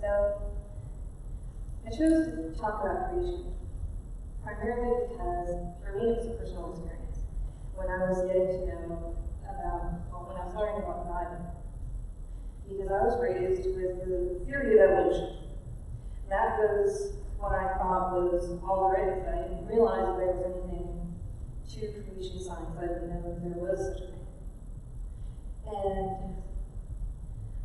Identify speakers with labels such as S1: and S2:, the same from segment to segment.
S1: So, I chose to talk about creation primarily because, for me, it was a personal experience. When I was getting to know when I was learning about God, because I was raised with the theory of evolution. That was what I thought was all there is. I didn't realize that there was anything to creation science. I didn't know that there was such a thing. And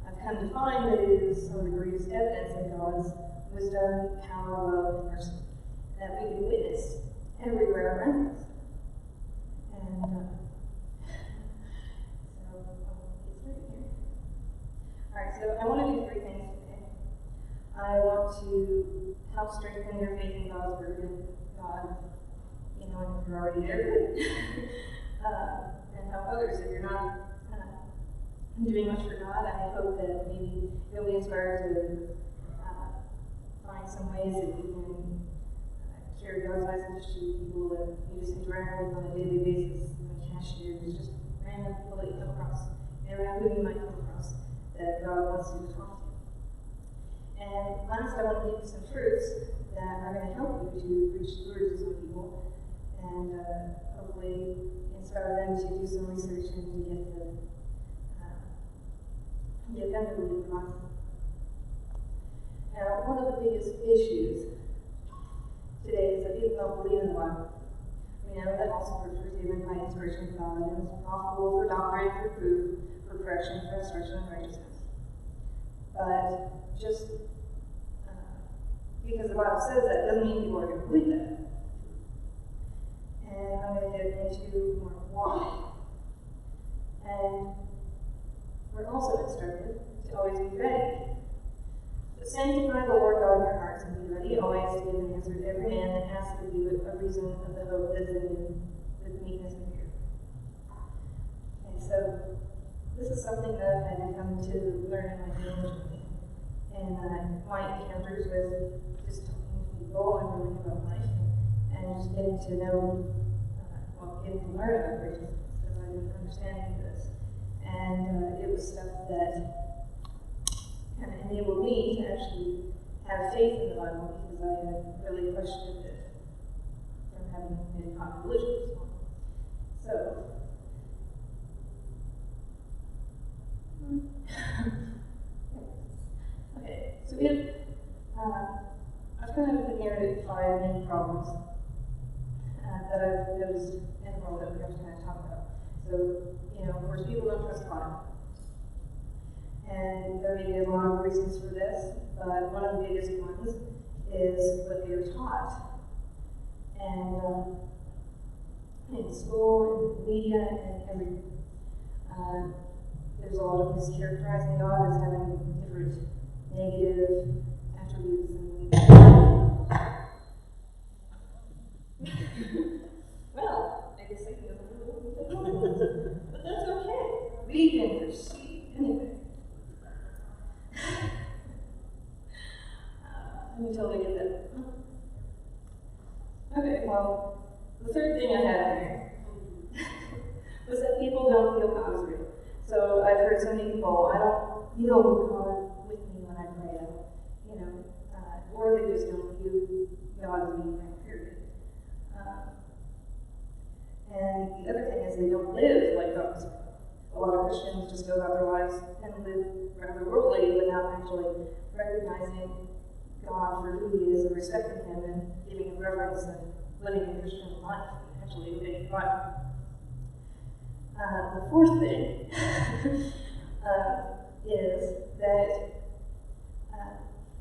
S1: I've come to find that it is some of the greatest evidence of God's wisdom, power, love, and mercy that we can witness everywhere around us. And so it's written here. Alright, so I want to do three things today. I want to help strengthen your faith in God's word and God, if you're already there, and help others if you're not doing much for God. I hope that maybe you'll be inspired to find some ways that you can share God's message to people that you just interact with on a daily basis, like cashiers, just random people that you come across, around who you might come across, that God wants you to talk to. And last, I want to give you some truths that are going to help you to reach through to some people and hopefully inspire them to do some research and to get them to believe God. Now, one of the biggest issues today is that people don't believe in the Bible. We know that all scripture is given by inspiration of God and is profitable for doctrine, for proof, for correction, for instruction in righteousness. But just because the Bible says that doesn't mean people are going to believe that. And I'm going to get into more why. And we're also instructed to always be ready. But sanctify the Lord God in your hearts and be ready always to give an answer to every man that asks of you a reason of the hope that is in you with meekness and fear. And so this is something that I've had to come to learn in my theology and my encounters with just talking to people and learning about life and just getting to know, getting to learn about grace because I didn't understand any of this. And it was stuff that kind of enabled me to actually have faith in the Bible because I had really questioned it from having been taught religion. So, okay, so we have, I've kind of put here 5 main problems that I've noticed in the world that we have to kind of talk about. So, of course, people don't trust God. And there may be a lot of reasons for this, but one of the biggest ones is what they are taught. And in school, in media, and everything. There's a lot of mischaracterizing God as having different negative attributes and well, I guess I can go a little bit, but that's okay. We can perceive anything. Let me totally get that. Okay, well, the third thing I had here was that people don't feel God is real. So I've heard so many people, I don't feel God with me when I pray, or they just don't view God as being there, period. And the other thing is they don't live like God is real. A lot of Christians just go about their lives and live rather worldly without actually recognizing God for who He is and respecting Him and giving Him reverence and living a Christian life, actually obeying God. The fourth thing is that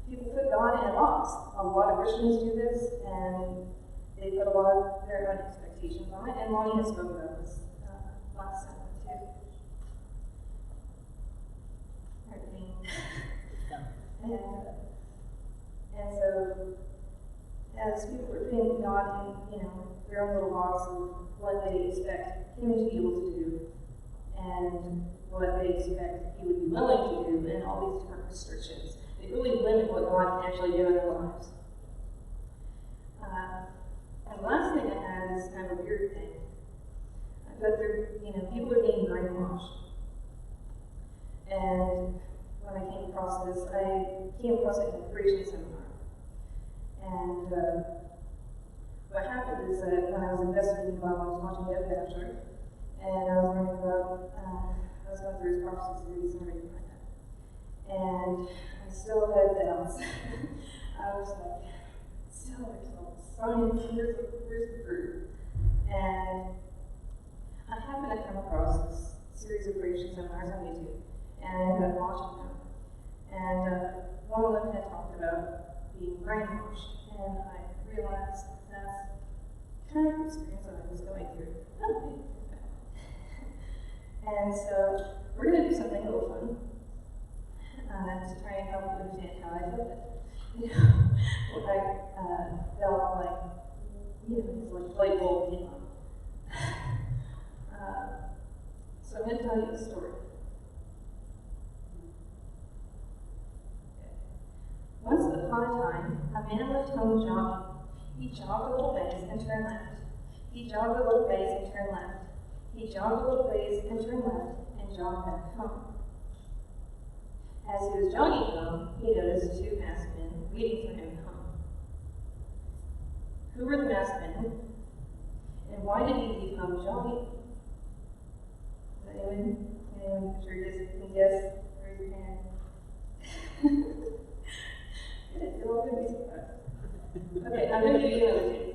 S1: people put God in a box. A lot of Christians do this, and they put a lot of their own expectations on it, and Lonnie has spoken about this last time too. And so, as people are putting God in, their own little box of what they expect Him to be able to do, and what they expect He would be willing to do, and all these different restrictions, they really limit what God can actually do in their lives. And the last thing I had is kind of a weird thing, but people are being brainwashed. And when I came across this. I came across it in a creation seminar. And what happened is that when I was investigating the Bible, I was watching Jeff Bachelor, and I was learning about, I was going through his prophecy series and everything like that. And I still had doubts. I was like, still, there's no science, where's the proof? And I happened to come across this series of creation seminars on YouTube, and I ended up watching them. And one of them had talked about being brainwashed, and I realized that's kind of the experience that I was going through. And so we're going to do something a little fun to try and help you understand how I felt it. You know, I felt like, it's like light bulb came on. So I'm going to tell you a story. Once upon a time, a man left home jogging. He jogged a little ways and turned left. He jogged a little ways and turned left. He jogged a little ways and turned left and jogged back home. As he was jogging home, he noticed two masked men waiting for him home. Who were the masked men? And why did he leave home jogging? Anyone sure can guess? Raise your hand. You're all going to be surprised. Okay, I'm going to give you another thing.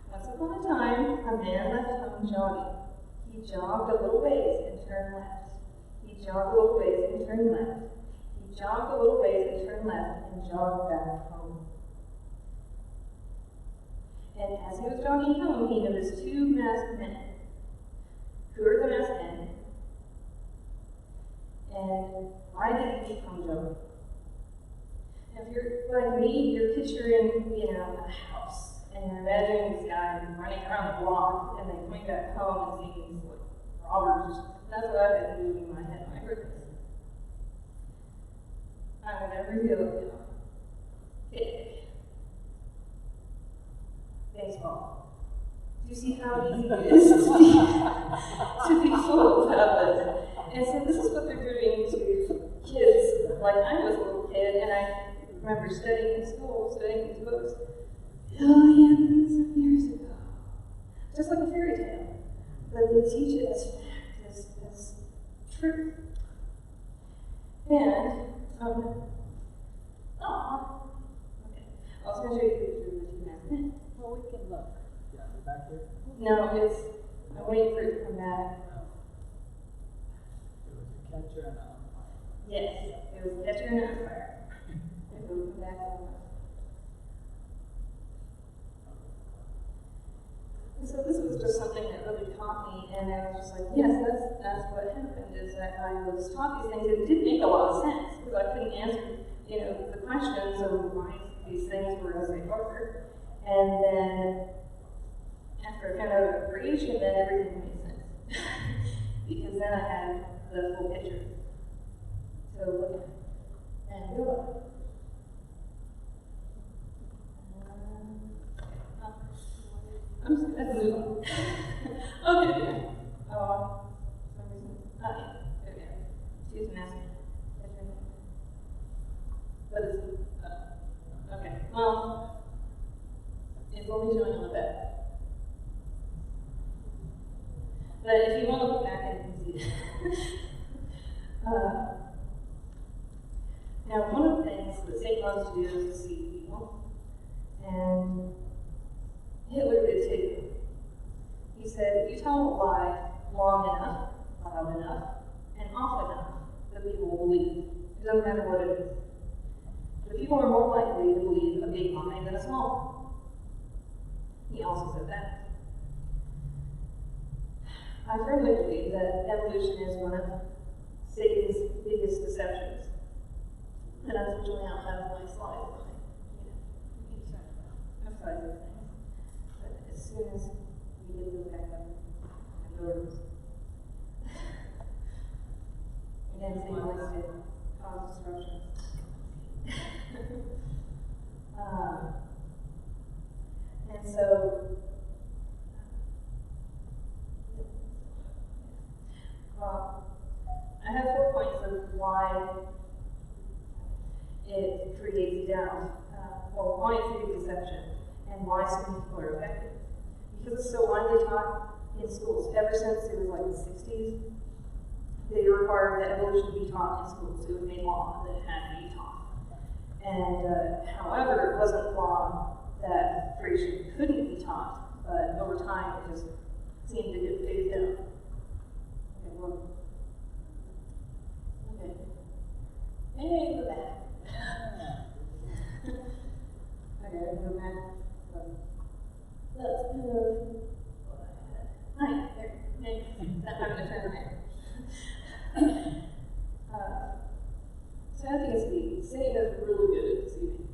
S1: Once upon a time, a man left home jogging. He jogged a little ways and turned left. He jogged a little ways and turned left. He jogged a little ways and turned left and jogged back home. And as he was jogging home, he noticed two masked men. Who are the masked men? And why did he keep home jogging? Now, if you're like me, you're picturing, a house, and you're imagining this guy running around the block, and then coming back home and seeing these robbers. That's what I've been doing in my head when I heard this. I would never feel, baseball. Do you see how easy it is to be fooled about this? And so this is what they're doing to kids. Like I was a little kid, and I remember studying in school, studying these books billions of years ago. Just like a fairy tale. But they teach it as fact, as truth. And, okay. I was going to show you a picture of the two masked men.
S2: Well, we can look. Yeah, back here?
S1: No, I'm waiting for it to come back.
S2: It was a catcher and an umpire.
S1: Yes, it was a catcher and an umpire. It will come back on. And so this was just something that really caught me, and I was just like, yes, that's what happened, is that I was taught these things, and it didn't make a lot of sense, because I couldn't answer, the questions of why these things were as they were. And then, after I found out about creation, then everything made sense. Because then I had the full picture to look at and go on. I'm just going to move on. Okay. For some reason. Yeah. There we go. She's an asset. But it's, okay. Well, it's only showing on the back. But if you want to look back, you can see it. Now, one of the things that Satan loves to do is deceive people. And Hitler did too. He said, if you tell a lie long enough, loud enough, and often enough, the people will believe. It doesn't matter what it is. The people are more likely to believe a big lie than a small one. He also said that. I firmly believe that evolution is one of Satan's biggest deceptions. And unfortunately, I don't have my slides on it. I'm sorry, those things. But as soon as we get those back up, I go again, Satan likes to cause disruption. And so, I have 4 points of why creates doubt. Well, why it's a deception, and why some people are affected. Because it's so widely taught in schools. Ever since it was like the 60s, they required that evolution be taught in schools. It was made law that it had to be taught. And however, it wasn't law that creation couldn't be taught, but over time it just seemed to get phased out. Okay, well, okay. Hey, we're back. Okay, go back. Let's move. Hi, there. Hey, I'm going to turn around. So as you can see, Satan is really good at deceiving.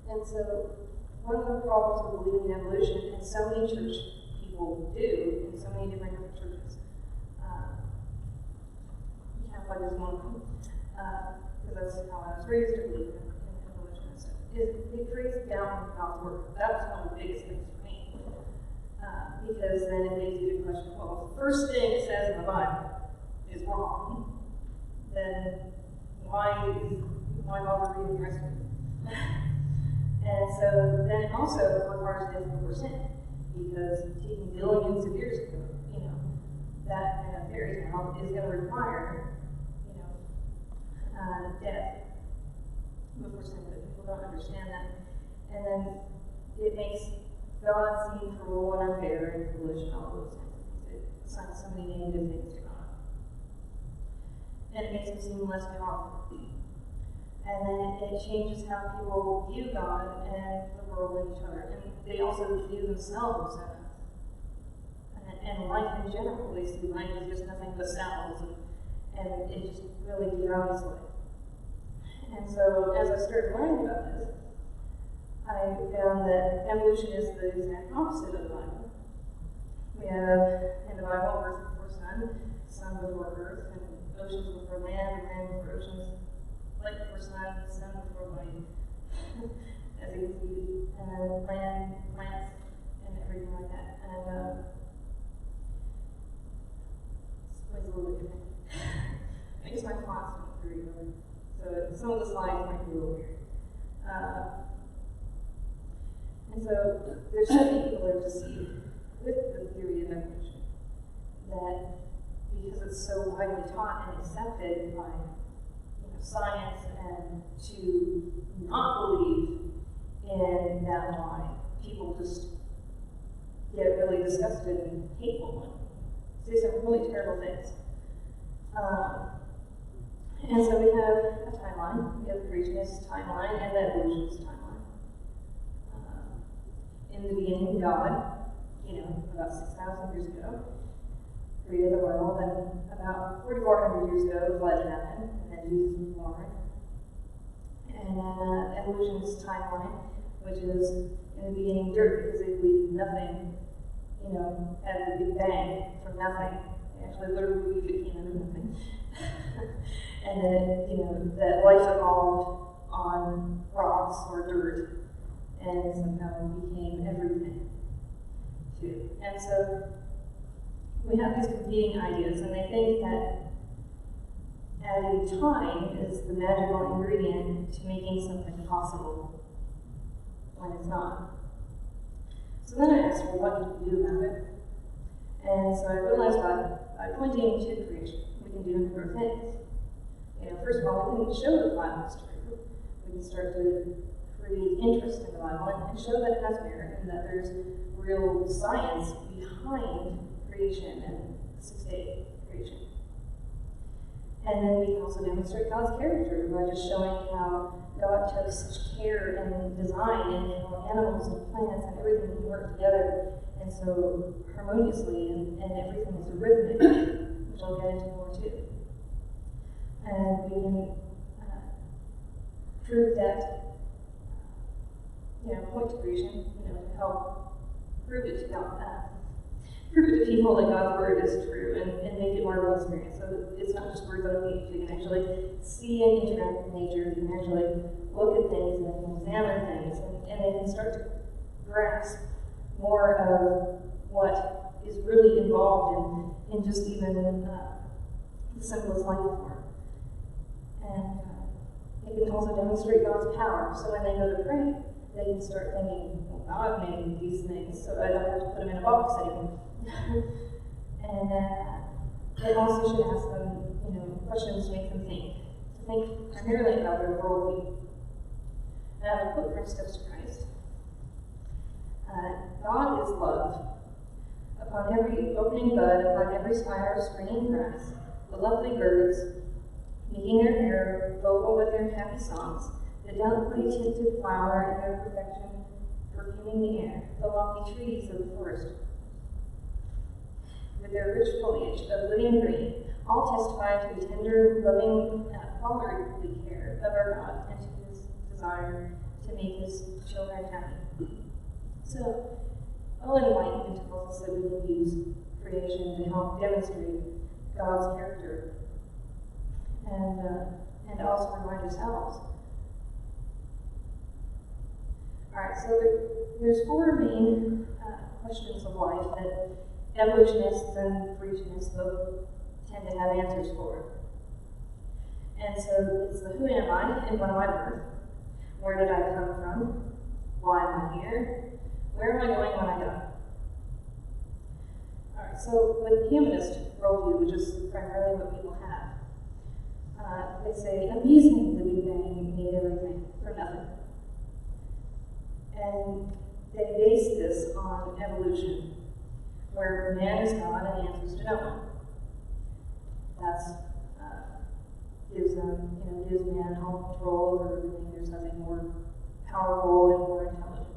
S1: And so one of the problems with believing in evolution, and so many church people do, in so many different churches, Catholic is one of them, because that's how I was raised to believe in evolution and stuff, is it creates doubt in God's word. That was one of the biggest things for me. Because then it makes you question, well, the first thing it says in the Bible is wrong, then why bother reading the rest of it? And so then it also requires death before sin, because taking billions of years ago, that kind of fairy tale is going to require, death before sin, but people don't understand that. And then it makes God seem cruel and unfair and foolish and all those kinds of things. It assigns so many negative things to God. And it makes him seem less powerful. And then it changes how people view God and the world and each other. And they also view themselves and life in general. They see life as just nothing but cells, and it just really devalues life. And so as I started learning about this, I found that evolution is the exact opposite of the Bible. We have in the Bible earth before sun, sun before earth, and oceans before land, and land before oceans, light before sun before light, as you can see, and land, plants, and everything like that. And it's always a little bit different. I guess my thoughts don't agree really. So some of the slides might be a little weird. And so there's so many people that are deceived with the theory of evolution that because it's so widely taught and accepted by science, and to not believe in that lie, people just get really disgusted and hateful and say some really terrible things. And so we have a timeline. We have the creationist timeline and the evolutionist timeline. In the beginning, God, about 6,000 years ago, created the world, and about 4,400 years ago, the flood happened, and then Jesus was born. And then evolutionist timeline, which is in the beginning dirt, because they believe nothing, at the Big Bang from nothing. They actually literally believe it came out of nothing. And then, that life evolved on rocks or dirt, and somehow became everything, too. And so we have these competing ideas, and they think that adding time is the magical ingredient to making something possible when it's not. So then I asked, well, what can we do about it? And so I realized that by pointing to creation, we can do a number of things. First of all, we can show the Bible is true. We can start to create interest in the Bible and show that it has merit and that there's real science behind creation and six-day creation. And then we can also demonstrate God's character by just showing how God took such care and design and how animals and plants and everything can work together and so harmoniously and everything is rhythmic, which I'll get into more too. And we can prove that, point to creation, to help prove it to God, prove it to people that God's word is true and make it more of an experience. So it's not just words on a page. You can actually see and interact with nature. You can actually look at things and they can examine things and they can start to grasp more of what is really involved in just even the simplest life form. And it can also demonstrate God's power. So when they go to pray, they can start thinking, well, God made these things, so I don't have to put them in a box anymore. And it also should ask them, questions to make them think. To think primarily about their worldview. And I have a quote from Steps to Christ. God is love. Upon every opening bud, upon every spire of springing grass, the lovely birds, making their hair vocal with their happy songs, the delicately tinted flower in their perfection, perfuming the air, the lofty trees of the forest, with their rich foliage of living green, all testify to the tender, loving, fatherly care of our God and to his desire to make his children happy. So, Ellen White even tells us that we can use creation to help demonstrate God's character and also remind ourselves. Alright, so there's four main questions of life that evolutionists and creationists both tend to have answers for. And so it's the who am I and when am I born? Where did I come from? Why am I here? Where am I going when I die? Alright, so with the humanist worldview, which is primarily what people have, they say, amazing, the Big Bang made everything from nothing. And they base this on evolution, where man is God and answers to no one. That's gives man all control over everything. There's nothing more powerful and more intelligent.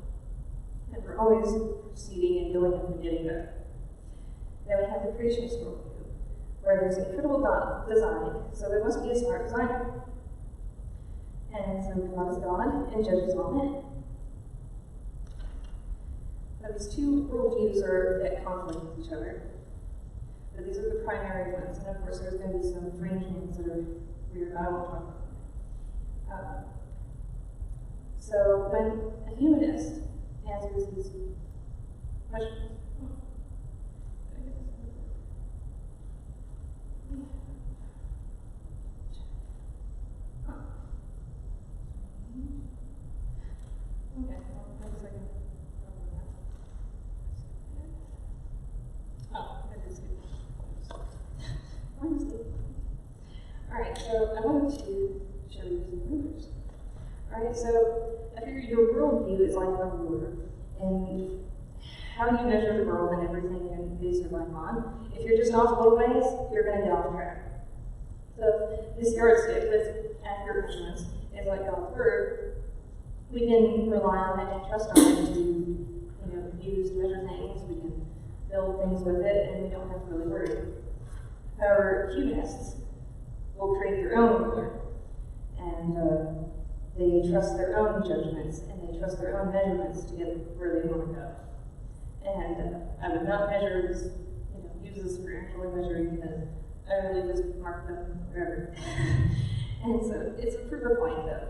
S1: And we're always proceeding and going and getting better. Then we have the creationist worldview, where there's incredible design, so there must be a smart designer. And so God is God and judges all men. Now these two worldviews are at conflict with each other. But these are the primary ones, and of course there's going to be some fringe ones that are weird, I won't talk about them. So when a humanist answers these questions, okay, one second. Oh, I did see. Alright, so I wanted to show you some rulers. Alright, so I figured your worldview is like a ruler, and how you measure the world and everything you base your life on. If you're just off both ways, you're going to get off track. So this yardstick with accurate measurements is like God's word. We can rely on it and trust on it to, use to measure things. We can build things with it, and we don't have to really worry. However, humanists will create their own ruler, and they trust their own judgments, and they trust their own measurements to get where they want to go. And I would not measure this, use this for actually measuring, because I really just mark them wherever. And so it's a proof of point, though.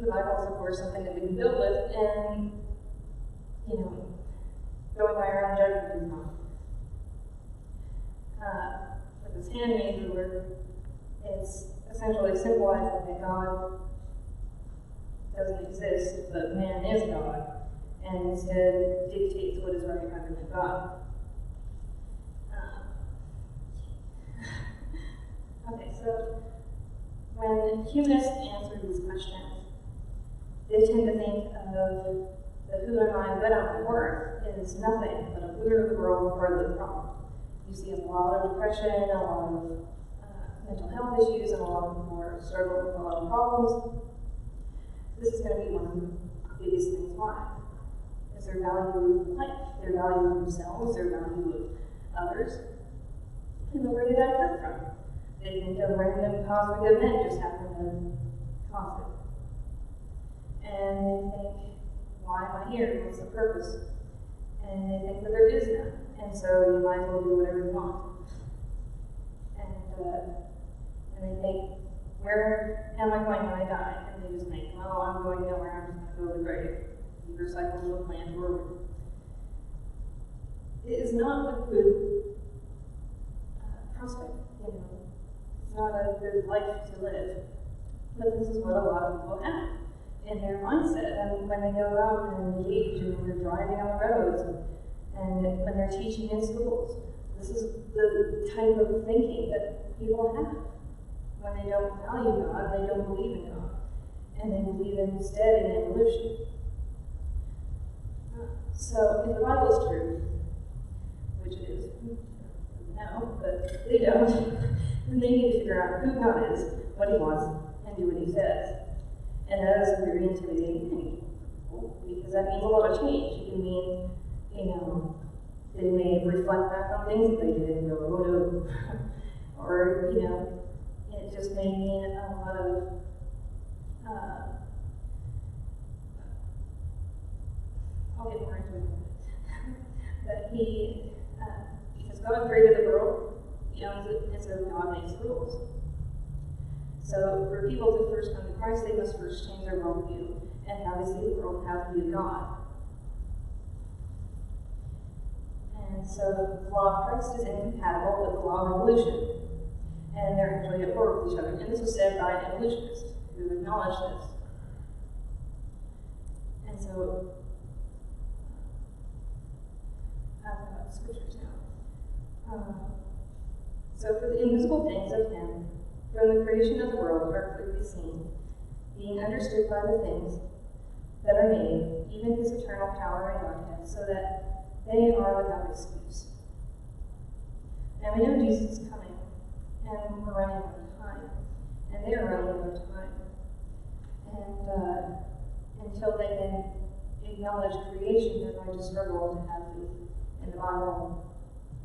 S1: The Bible is, of course, something that we can build with, and, going by our own judgment is not. But this handmade ruler, it's essentially symbolizing that God doesn't exist, but man is God, and instead dictates what is right rather than God. Okay, so when humanists answer these questions, they tend to think of the who am I, what am I worth is nothing but a polluter of the world, part of the problem. You see a lot of depression, a lot of mental health issues, and a lot of people are struggling with a lot of problems. This is going to be one of the biggest things. Why? Is their value of life, their value of themselves, their value of others, and where did that come from? They think a random cosmic event just happened to cause it. And they think, why am I here? What's the purpose? And they think that there is none. And so you might as well do whatever you want. And they think, where am I going when I die? And they just think, well, I'm going nowhere, I'm just going to go to the grave. You recycle the plan forward. It is not a good prospect, it's not a good life to live. But this is what a lot of people have in their mindset. And when they go out and engage and they're driving on the roads and when they're teaching in schools, this is the type of thinking that people have. When they don't value God, they don't believe in God. And they believe instead in evolution. So if the Bible is true, which it is, no, but they don't, then they need to figure out who God is, what he wants, and do what he says. And that is a very intimidating thing, because that means a lot of change. It can mean, they may reflect back on things that they did and go, oh no. Or, it just may mean a lot of, I'll get more into it. But because God created the world, and so God makes rules. So for people to first come to Christ, they must first change their worldview and how they see the world, how to view God. And so the law of Christ is incompatible with the law of evolution. And they're actually at war with each other. And this was said by evolutionists who acknowledged this. And so, I've got scriptures now. So for the invisible things of him, from the creation of the world are clearly seen, being understood by the things that are made, even his eternal power and Godhead, so that they are without excuse. Now we know Jesus is coming, and we're running out of time, and they are running out of time. And until they can acknowledge creation, they're going to struggle to have faith in the Bible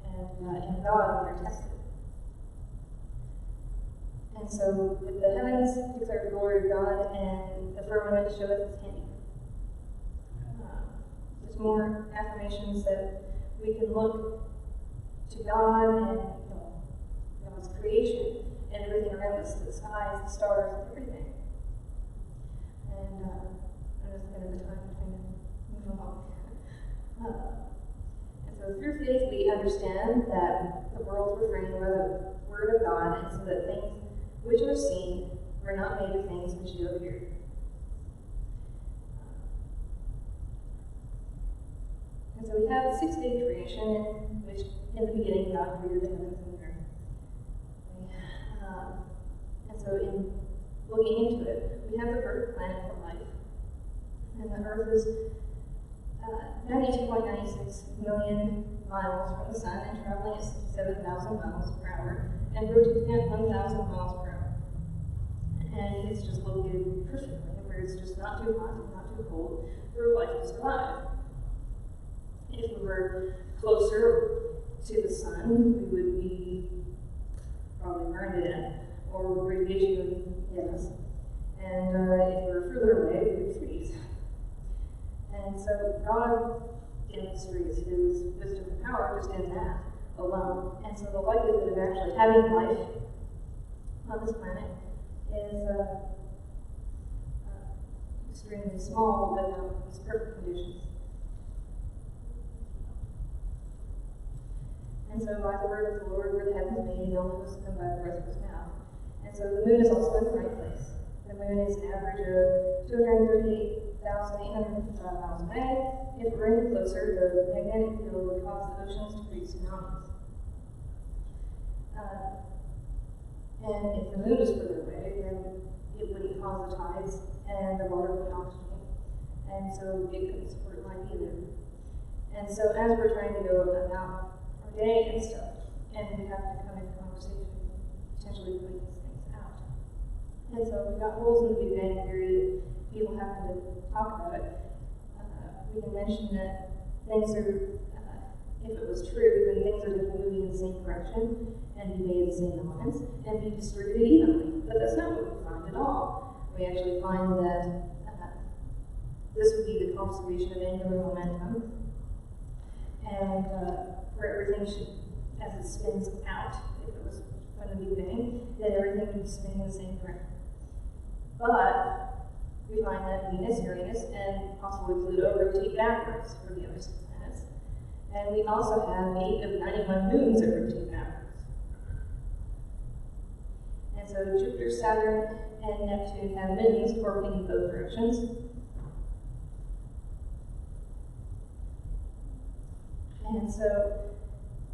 S1: and in God when they're tested. And so, with the heavens declare the glory of God, and the firmament showeth his hand. There's more affirmations that we can look to God and God's creation and everything around us, the skies, the stars, and everything. And I'm just going to time between move along. And so, through faith, we understand that the worlds were framed by the Word of God, and so that things which are seen were not made of things which do appear. And so we have a 6-day creation in which, in the beginning, God created the heavens and the earth. And so, in looking into it, we have the perfect planet for life. And the earth is 92.96 million miles from the sun and traveling at 67,000 miles per hour and rotating at 1,000 miles per hour. And it's just located perfectly where it's just not too hot and not too cold for life to survive. If we were closer to the sun, we would be probably burned to death, or radiation would get us. And if we were further away, we would freeze. And so God demonstrates his wisdom and power just in that alone. And so the likelihood of actually having life on this planet is extremely small, but not these perfect conditions. And so by the word of the Lord were the heavens made, and all hosts of them by the breath of his mouth. And so the moon is also in the right place. The moon is an average of 238,855 miles away. If we're any closer, the magnetic field would cause the oceans to create tsunamis. And if the moon is further away, then it wouldn't cause the tides, and the water would oxygenate. And so it couldn't support life either. And so as we're trying to go about our day and stuff, and we have to come into conversation, potentially point these things out. And so we've got holes in the Big Bang Theory. People happen to talk about it. We can mention that things are, if it was true, then things are moving in the same direction and be made of the same elements and be distributed evenly. But that's not what we find at all. We actually find that this would be the conservation of angular momentum, and where everything should, as it spins out, if it was from the Big Bang, then everything would be spinning in the same direction. But we find that Venus, Uranus, and possibly Pluto rotate backwards from the other 6 planets. And we also have 8 of 91 moons that rotate backwards. And so Jupiter, Saturn, and Neptune have moons orbiting in both directions. And so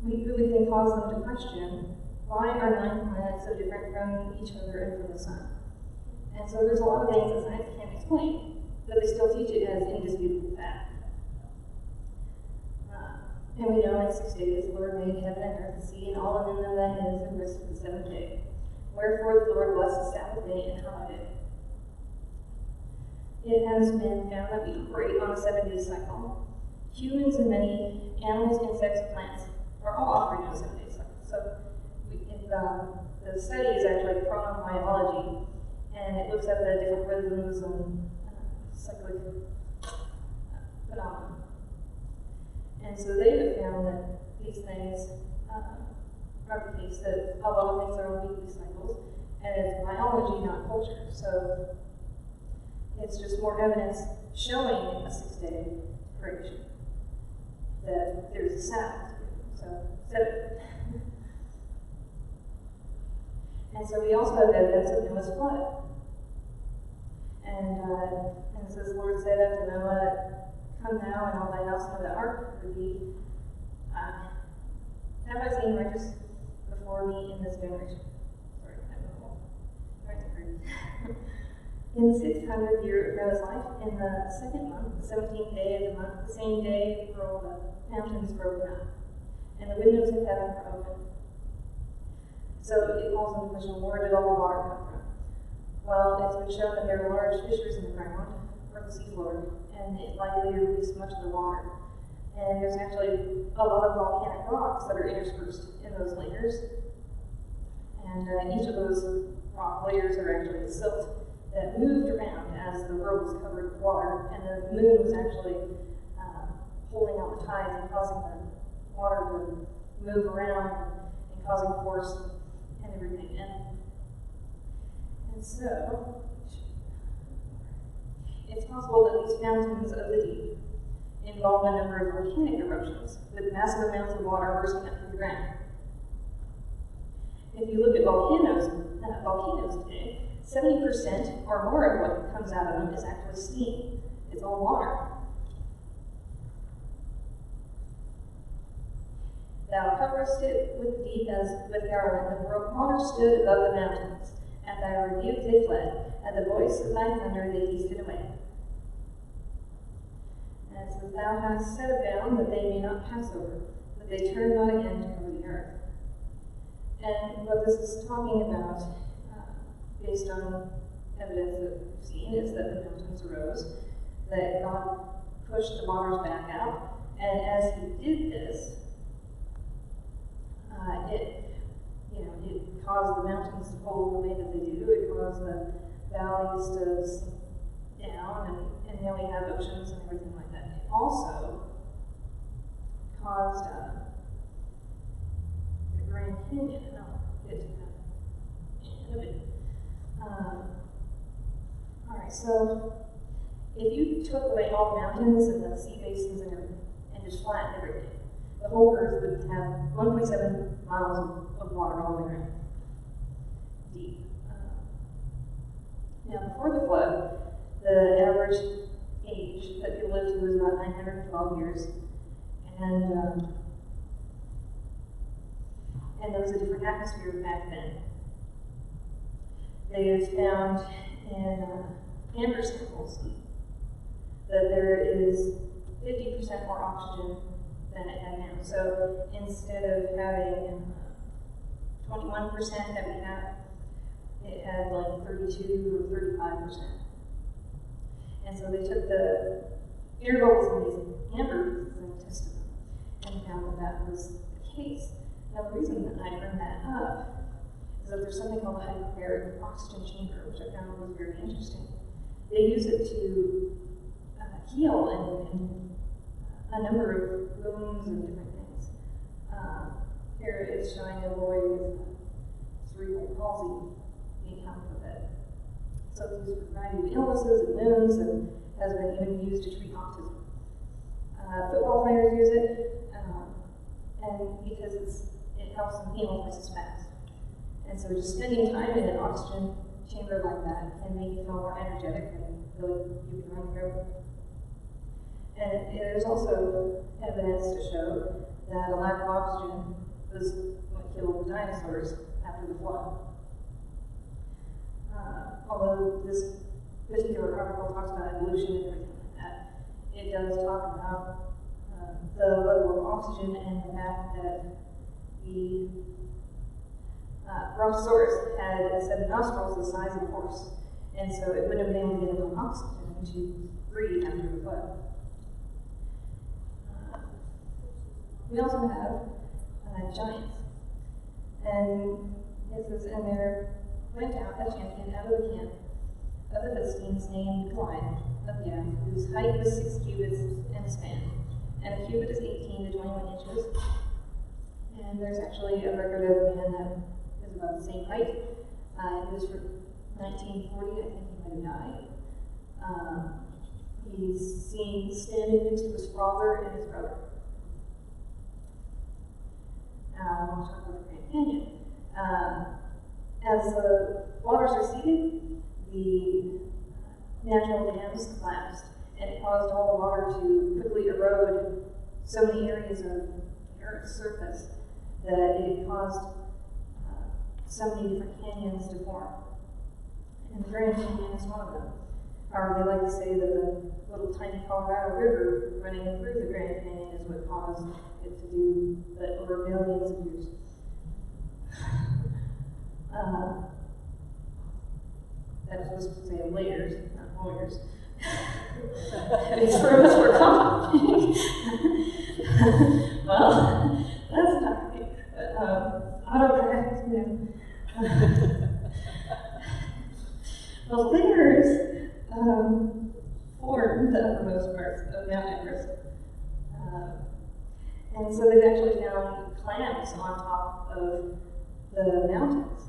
S1: we really can cause them to question, why are 9 planets so different from each other and from the sun? And so there's a lot of things that science can't explain, but they still teach it as indisputable fact. And we know in 6 days the Lord made heaven and earth, the sea, and all in them that is, and rested the 7th day. Wherefore the Lord blessed the Sabbath day and hallowed it. It has been found that we operate on a 7-day cycle. Humans and many animals, insects, and plants are all operating on a 7-day cycle. So the study is actually chronobiology, and it looks at the different rhythms and cyclic phenomena. And so they have found that these things are the case, that a lot of things are on weekly cycles, and it's biology, not culture. So it's just more evidence showing a 6-day creation, that there's a Sabbath. So 7. And so we also have evidence of Noah's flood. And it says, the Lord said unto Noah, come now and all thy house into the ark with thee. Have I seen righteous before me in this generation? Sorry, in the 600th year of Noah's life, in the 2nd month, the 17th day of the month, the same day were all the mountains broken up, and the windows of heaven were opened. So it calls into question, where did all the water come from? Well, it's been shown that there are large fissures in the ground, or the seafloor, and it likely released much of the water. And there's actually a lot of volcanic rocks that are interspersed in those layers. And each of those rock layers are actually the silt that moved around as the world was covered with water, and the moon was actually holding out the tides and causing the water to move around and causing force and everything. And so, it's possible that these fountains of the deep involve a number of volcanic eruptions with massive amounts of water bursting up from the ground. If you look at volcanoes today, 70% or more of what comes out of them is actually steam. It's all water. Thou coverest it with deep as with garland, the water stood above the mountains. At thy rebuke they fled, at the voice of thy thunder they easted away. And it says, thou hast set a bound that they may not pass over, that they turn not again to cover the earth. And what this is talking about, based on evidence that we've seen, is that the mountains arose, that God pushed the waters back out, and as he did this, it caused the mountains to hold the way that they do. It caused the valleys to sink down, and now we have oceans and everything like that. It also caused the Grand Canyon, and I'll get to that in a bit. Alright, so if you took away all the mountains and the sea basins and everything, and just flattened everything, the whole earth would have 1.7 miles of water all the way around, deep. Now, before the flood, the average age that people lived to was about 912 years, and there was a different atmosphere back then. They have found in amber samples that there is 50% more oxygen than it had now. So instead of having 21% that we have, it had like 32 or 35%. And so they took the air bubbles in these amber and tested them and found that that was the case. Now the reason that I bring that up is that there's something called a hyperbaric oxygen chamber, which I found was very interesting. They use it to heal and a number of wounds and different things. Here it's showing a boy with cerebral palsy being helped with it. So it's used for a variety of illnesses and wounds, and has been even used to treat autism. Football players use it, and because it helps them heal twice as fast. And so just spending time in an oxygen chamber like that can make you feel more energetic and feel like you can run forever. And there's also evidence to show that a lack of oxygen was what killed the dinosaurs after the flood. Although this particular article talks about evolution and everything like that, it does talk about the level of oxygen and the fact that the Brontosaurus had a set of nostrils the size of a horse, and so it wouldn't have been able to get enough oxygen to breathe after the flood. We also have giants, and it says, and there went out a champion out of the camp of the Philistines named Goliath of Gath, whose height was 6 cubits and a span, and a cubit is 18 to 21 inches. And there's actually a record of a man that is about the same height. It was from 1940, I think he might have died. He's seen standing next to his father and his brother. I want to talk about the Grand Canyon. As the waters receded, the natural dams collapsed, and it caused all the water to quickly erode so many areas of the Earth's surface that it caused so many different canyons to form. And the Grand Canyon is one of them. Or they like to say that the little tiny Colorado River running through the Grand Canyon is what caused it to do that over millions of years. That was supposed to say layers, not lawyers. These rooms were complicated. Well, that's not right. Autocorrect, Well, layers form the uppermost parts of Mount Everest. And so they've actually found clams on top of the mountains,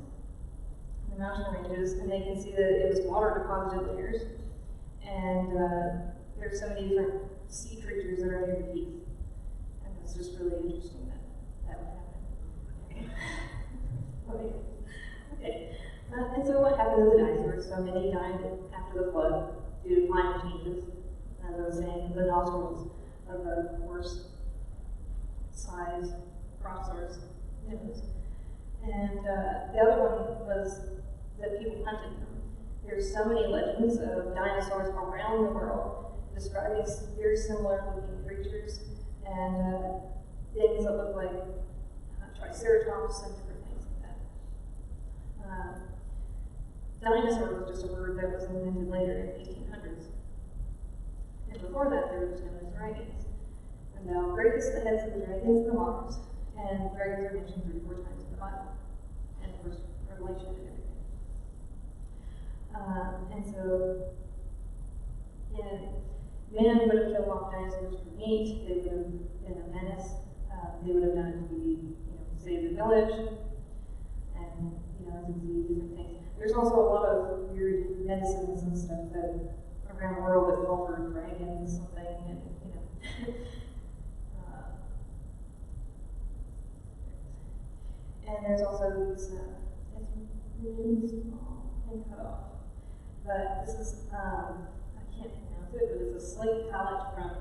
S1: the mountain ranges, and they can see that it was water deposited layers. And there's so many different sea creatures that are near the peak. And it's just really interesting that would happen. Okay. And so what happened to the dinosaurs? So many died after the flood due to climate changes. As I was saying, the nostrils of the horse-sized Brontosaurus nose. And the other one was that people hunted them. There's so many legends of dinosaurs around the world describing very similar looking creatures and things that look like triceratops and different things like that. Dinosaur was just a word that was invented later in the 1800s. And before that, they were just known as dragons. And now, great is the heads of the dragons and the waters. And dragons are mentioned 34 times in the Bible. And of course, Revelation and everything. And so, man would have killed off dinosaurs for meat. They would have been a menace. They would have done it to save the village. And, to do different things. There's also a lot of weird medicines and stuff that around the world that call for dragons, something, and and there's also these, it's really small and cut off. But this is, I can't pronounce it, but it's a slate palette from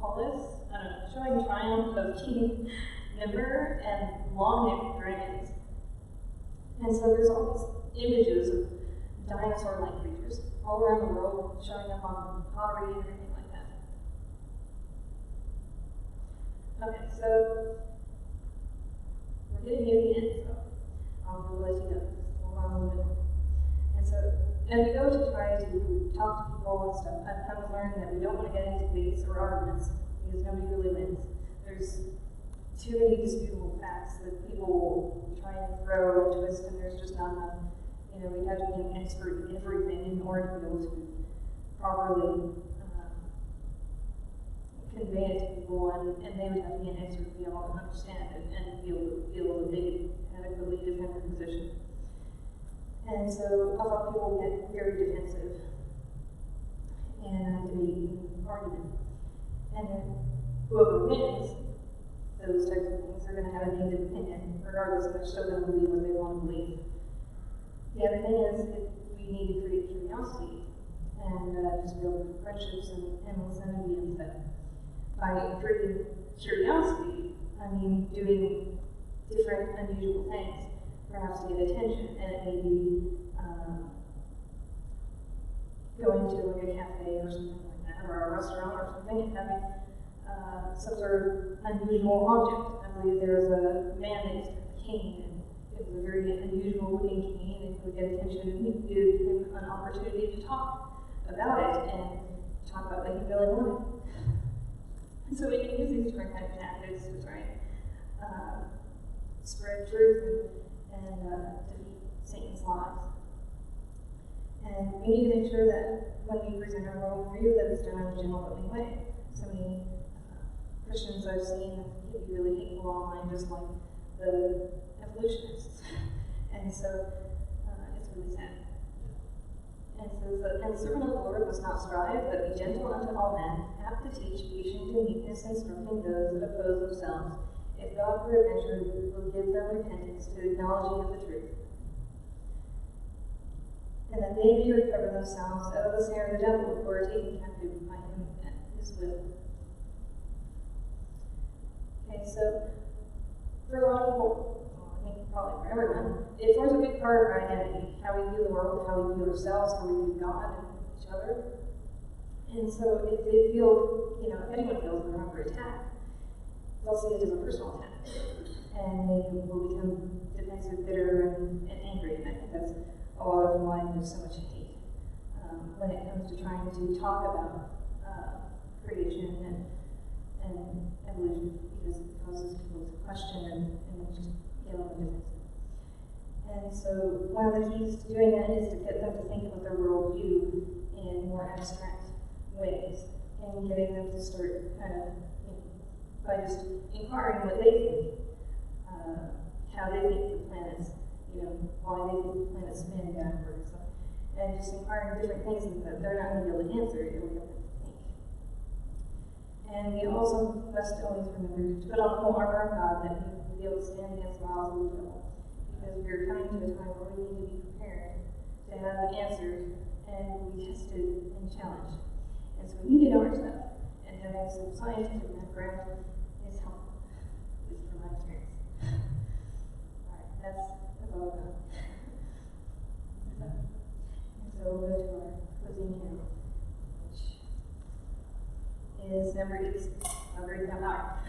S1: Hollis, showing triumph of King Nimr and long-necked dragons. And so there's all these images of dinosaur-like creatures all around the world showing up on pottery and everything like that. Okay, so we're getting near the end, so I'll let you know. Hold on a little bit. And so as we go to try to talk to people and stuff, I've come to learn that we don't want to get into debates or arguments because nobody really wins. There's too many disputable facts that people will try and throw and twist, and there's just not enough. We have to be an expert in everything in order to be able to properly convey it to people, and they would have to be an expert to be able to understand it and be able to they adequately defend their position. And so a lot of people get very defensive in debate and argument. And then whoever wins, those types of things are going to have a negative opinion, regardless if they're still going to believe what they want to believe. The other thing is we need to create curiosity and just build friendships and listen and be empathetic. By creating curiosity, I mean doing different unusual things, perhaps to get attention, and it may be going to like a cafe or something like that, or a restaurant or something, and having some sort of unusual object. I believe there was a man that used to have a cane, and it was a very unusual looking cane, and it would get attention, and it gave him an opportunity to talk about it and talk about what he really wanted. And so we can use these different kinds of tactics to try and spread truth and defeat Satan's lies. And we need to make sure that when we present our worldview, that it's done in a gentle, loving way. So many Christians I've seen can be really hateful online, just like the evolutionists. And so it's really sad. And it says that, and the servant of the Lord must not strive, but be gentle unto all men, apt to teach, patient in meekness, instructing those that oppose themselves, if God peradventure will give them repentance to the acknowledging of the truth, and that they may recover themselves out of the snare of the devil, who are taken captive by him at his will. Okay, so for a lot of people, I think probably for everyone, it forms a big part of our identity, how we view the world, how we view ourselves, how we view God and each other. And so if they feel, if anyone feels they're under attack, they'll see it as a personal attack. And they will become defensive, bitter, and angry. And I think that's a lot of why there's so much hate when it comes to trying to talk about creation and evolution, because it causes people to question and just get on the defensive. And so one of the keys to doing that is to get them to think about their worldview in more abstract ways, and getting them to start kind of, by just inquiring what they think, how they think the planets, why they think the planets spin backwards, and just inquiring different things that they're not going to be able to answer, you'll be able to think. And we also must always remember to put on the whole armor of God, that we will be able to stand against the wiles of the devil, because we are coming to a time where we need to be prepared to have answers and be tested and challenged. And so we need to know our stuff, and having some scientific background is helpful, at least from my experience. Alright, that's all I've got. And so we'll go to our closing hymn, which is number 8. I'll read that out.